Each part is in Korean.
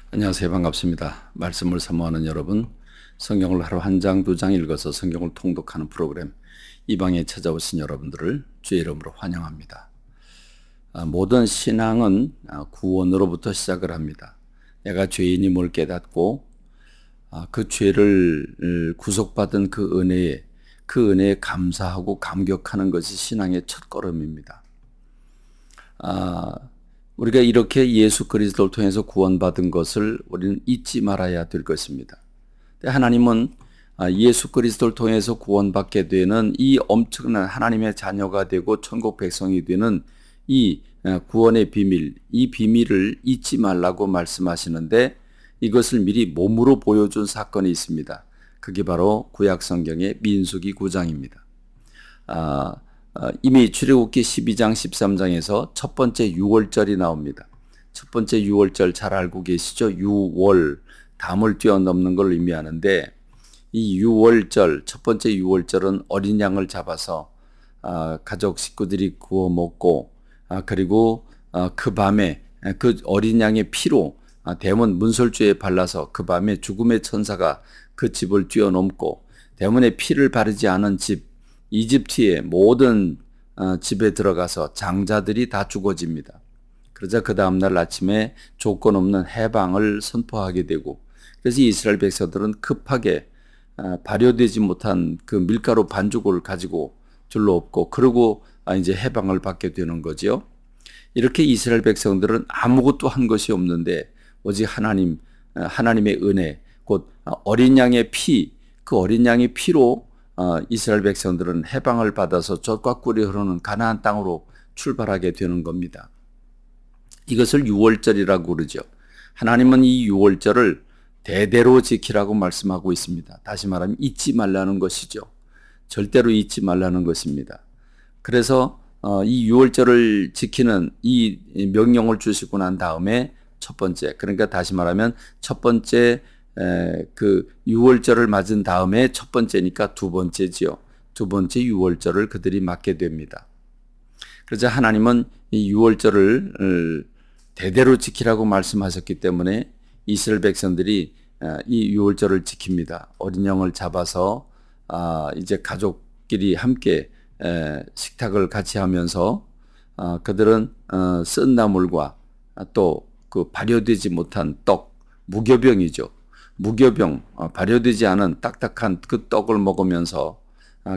안녕하세요. 반갑습니다. 말씀을 사모하는 여러분, 성경을 하루 한 장, 두 장 읽어서 성경을 통독하는 프로그램 이 방에 찾아오신 여러분들을 주의 이름으로 환영합니다. 모든 신앙은 구원으로부터 시작을 합니다. 내가 죄인임을 깨닫고 그 죄를 구속받은 그 은혜에 감사하고 감격하는 것이 신앙의 첫걸음입니다. 우리가 이렇게 예수 그리스도를 통해서 구원받은 것을 우리는 잊지 말아야 될 것입니다. 하나님은 예수 그리스도를 통해서 구원받게 되는 이 엄청난 하나님의 자녀가 되고 천국 백성이 되는 이 구원의 비밀, 이 비밀을 잊지 말라고 말씀하시는데 이것을 미리 몸으로 보여준 사건이 있습니다. 그게 바로 구약 성경의 민수기 9장입니다. 이미 출애굽기 12장 13장에서 첫 번째 유월절이 나옵니다. 첫 번째 유월절 잘 알고 계시죠? 유월, 담을 뛰어넘는 걸 의미하는데 이 유월절, 첫 번째 유월절은 어린 양을 잡아서 가족 식구들이 구워 먹고 그리고 그 밤에 그 어린 양의 피로 대문 문설주에 발라서 그 밤에 죽음의 천사가 그 집을 뛰어넘고 대문에 피를 바르지 않은 집 이집트의 모든 집에 들어가서 장자들이 다 죽어집니다. 그러자 그 다음날 아침에 조건 없는 해방을 선포하게 되고 그래서 이스라엘 백성들은 급하게 발효되지 못한 그 밀가루 반죽을 가지고 둘러엎고 그러고 이제 해방을 받게 되는 거죠. 이렇게 이스라엘 백성들은 아무것도 한 것이 없는데 오직 하나님의 은혜, 곧 어린 양의 피, 그 어린 양의 피로 이스라엘 백성들은 해방을 받아서 젖과 꿀이 흐르는 가나안 땅으로 출발하게 되는 겁니다. 이것을 유월절이라고 그러죠. 하나님은 이 유월절을 대대로 지키라고 말씀하고 있습니다. 다시 말하면 잊지 말라는 것이죠. 절대로 잊지 말라는 것입니다. 그래서 이 유월절을 지키는 이 명령을 주시고 난 다음에 첫 번째, 그러니까 다시 말하면 첫 번째 그 유월절을 맞은 다음에 첫 번째니까 두 번째지요. 두 번째 유월절을 그들이 맞게 됩니다. 그래서 하나님은 이 유월절을 대대로 지키라고 말씀하셨기 때문에 이스라엘 백성들이 이 유월절을 지킵니다. 어린 양을 잡아서 이제 가족끼리 함께 식탁을 같이 하면서 그들은 쓴 나물과 또 그 발효되지 못한 떡, 무교병이죠. 무교병, 발효되지 않은 딱딱한 그 떡을 먹으면서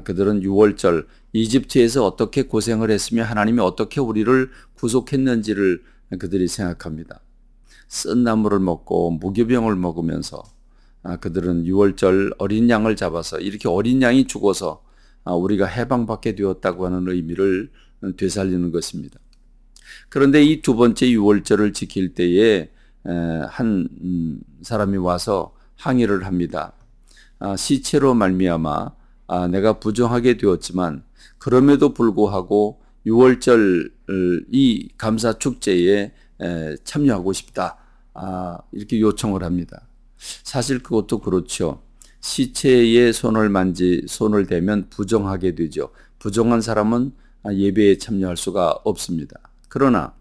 그들은 유월절 이집트에서 어떻게 고생을 했으며 하나님이 어떻게 우리를 구속했는지를 그들이 생각합니다. 쓴 나물을 먹고 무교병을 먹으면서 그들은 유월절 어린 양을 잡아서 이렇게 어린 양이 죽어서 우리가 해방받게 되었다고 하는 의미를 되살리는 것입니다. 그런데 이 두 번째 유월절을 지킬 때에 한 사람이 와서 항의를 합니다. 시체로 말미암아 내가 부정하게 되었지만 그럼에도 불구하고 유월절 이 감사 축제에 참여하고 싶다. 이렇게 요청을 합니다. 사실 그것도 그렇죠. 시체에 손을 대면 부정하게 되죠. 부정한 사람은 예배에 참여할 수가 없습니다. 그러나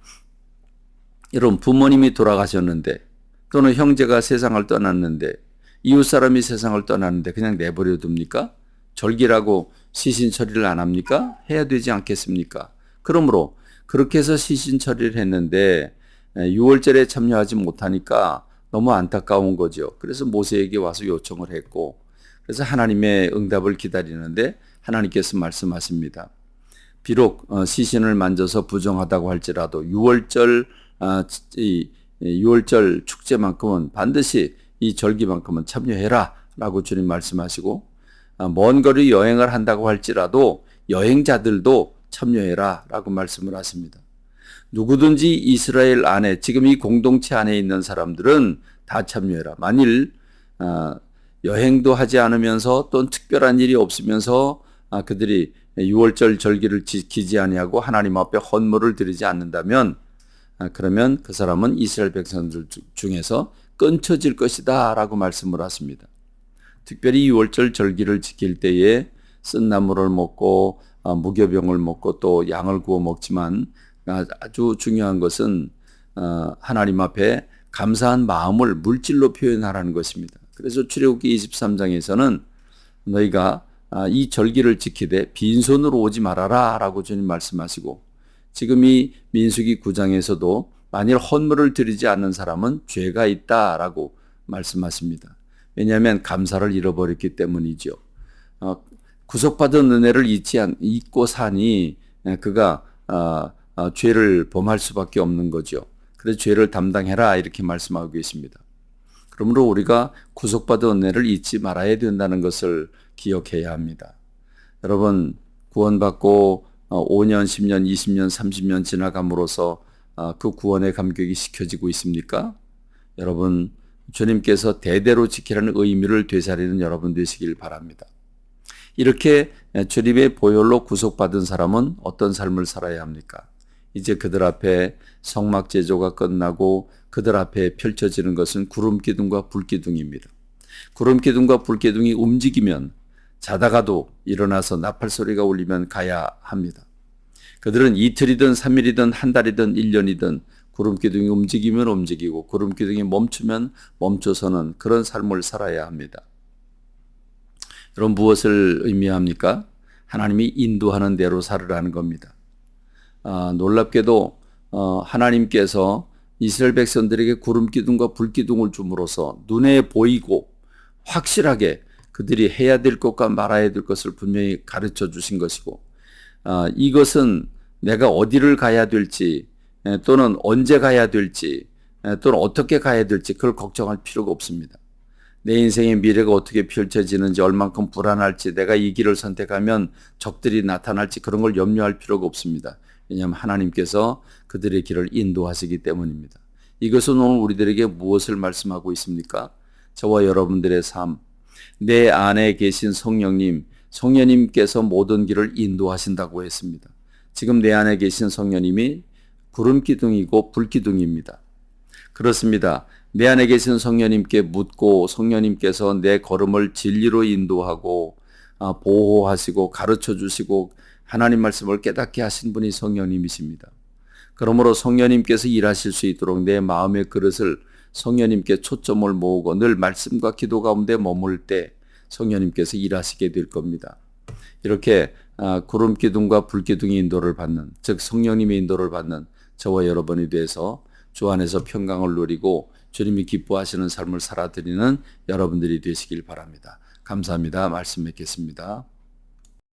여러분 부모님이 돌아가셨는데 또는 형제가 세상을 떠났는데 이웃 사람이 세상을 떠났는데 그냥 내버려 둡니까? 절기라고 시신 처리를 안 합니까? 해야 되지 않겠습니까? 그러므로 그렇게 해서 시신 처리를 했는데 유월절에 참여하지 못하니까 너무 안타까운 거죠. 그래서 모세에게 와서 요청을 했고 그래서 하나님의 응답을 기다리는데 하나님께서 말씀하십니다. 비록 시신을 만져서 부정하다고 할지라도 유월절 축제만큼은 반드시 이 절기만큼은 참여해라 라고 주님 말씀하시고 먼 거리 여행을 한다고 할지라도 여행자들도 참여해라 라고 말씀을 하십니다. 누구든지 이스라엘 안에 지금 이 공동체 안에 있는 사람들은 다 참여해라. 만일 여행도 하지 않으면서 또 특별한 일이 없으면서 그들이 유월절 절기를 지키지 아니하고 하나님 앞에 헌물을 드리지 않는다면 그러면 그 사람은 이스라엘 백성들 중에서 끊쳐질 것이다 라고 말씀을 하십니다. 특별히 유월절 절기를 지킬 때에 쓴 나물을 먹고 무교병을 먹고 또 양을 구워 먹지만 아주 중요한 것은 하나님 앞에 감사한 마음을 물질로 표현하라는 것입니다. 그래서 출애굽기 23장에서는 너희가 이 절기를 지키되 빈손으로 오지 말아라 라고 주님 말씀하시고, 지금 이 민수기 9장에서도 만일 헌물을 드리지 않는 사람은 죄가 있다라고 말씀하십니다. 왜냐하면 감사를 잃어버렸기 때문이죠. 구속받은 은혜를 잊고 사니 그가 죄를 범할 수밖에 없는 거죠. 그래서 죄를 담당해라 이렇게 말씀하고 계십니다. 그러므로 우리가 구속받은 은혜를 잊지 말아야 된다는 것을 기억해야 합니다. 여러분, 구원받고 5년, 10년, 20년, 30년 지나감으로써 그 구원의 감격이 식혀지고 있습니까? 여러분, 주님께서 대대로 지키라는 의미를 되살리는 여러분 되시길 바랍니다. 이렇게 주님의 보혈로 구속받은 사람은 어떤 삶을 살아야 합니까? 이제 그들 앞에 성막 제조가 끝나고 그들 앞에 펼쳐지는 것은 구름기둥과 불기둥입니다. 구름기둥과 불기둥이 움직이면 자다가도 일어나서 나팔 소리가 울리면 가야 합니다. 그들은 이틀이든 3일이든 한 달이든 1년이든 구름기둥이 움직이면 움직이고 구름기둥이 멈추면 멈춰서는 그런 삶을 살아야 합니다. 여러분, 무엇을 의미합니까? 하나님이 인도하는 대로 살으라는 겁니다. 놀랍게도 하나님께서 이스라엘 백성들에게 구름기둥과 불기둥을 줌으로써 눈에 보이고 확실하게 그들이 해야 될 것과 말아야 될 것을 분명히 가르쳐 주신 것이고, 이것은 내가 어디를 가야 될지 또는 언제 가야 될지 또는 어떻게 가야 될지 그걸 걱정할 필요가 없습니다. 내 인생의 미래가 어떻게 펼쳐지는지, 얼만큼 불안할지, 내가 이 길을 선택하면 적들이 나타날지 그런 걸 염려할 필요가 없습니다. 왜냐하면 하나님께서 그들의 길을 인도하시기 때문입니다. 이것은 오늘 우리들에게 무엇을 말씀하고 있습니까? 저와 여러분들의 삶, 내 안에 계신 성령님께서 모든 길을 인도하신다고 했습니다. 지금 내 안에 계신 성령님이 구름기둥이고 불기둥입니다. 그렇습니다. 내 안에 계신 성령님께 묻고 성령님께서 내 걸음을 진리로 인도하고 보호하시고 가르쳐 주시고 하나님 말씀을 깨닫게 하신 분이 성령님이십니다. 그러므로 성령님께서 일하실 수 있도록 내 마음의 그릇을 성령님께 초점을 모으고 늘 말씀과 기도 가운데 머물 때 성령님께서 일하시게 될 겁니다. 이렇게 구름기둥과 불기둥의 인도를 받는, 즉 성령님의 인도를 받는 저와 여러분이 돼서 주 안에서 평강을 누리고 주님이 기뻐하시는 삶을 살아드리는 여러분들이 되시길 바랍니다. 감사합니다. 말씀 맺겠습니다.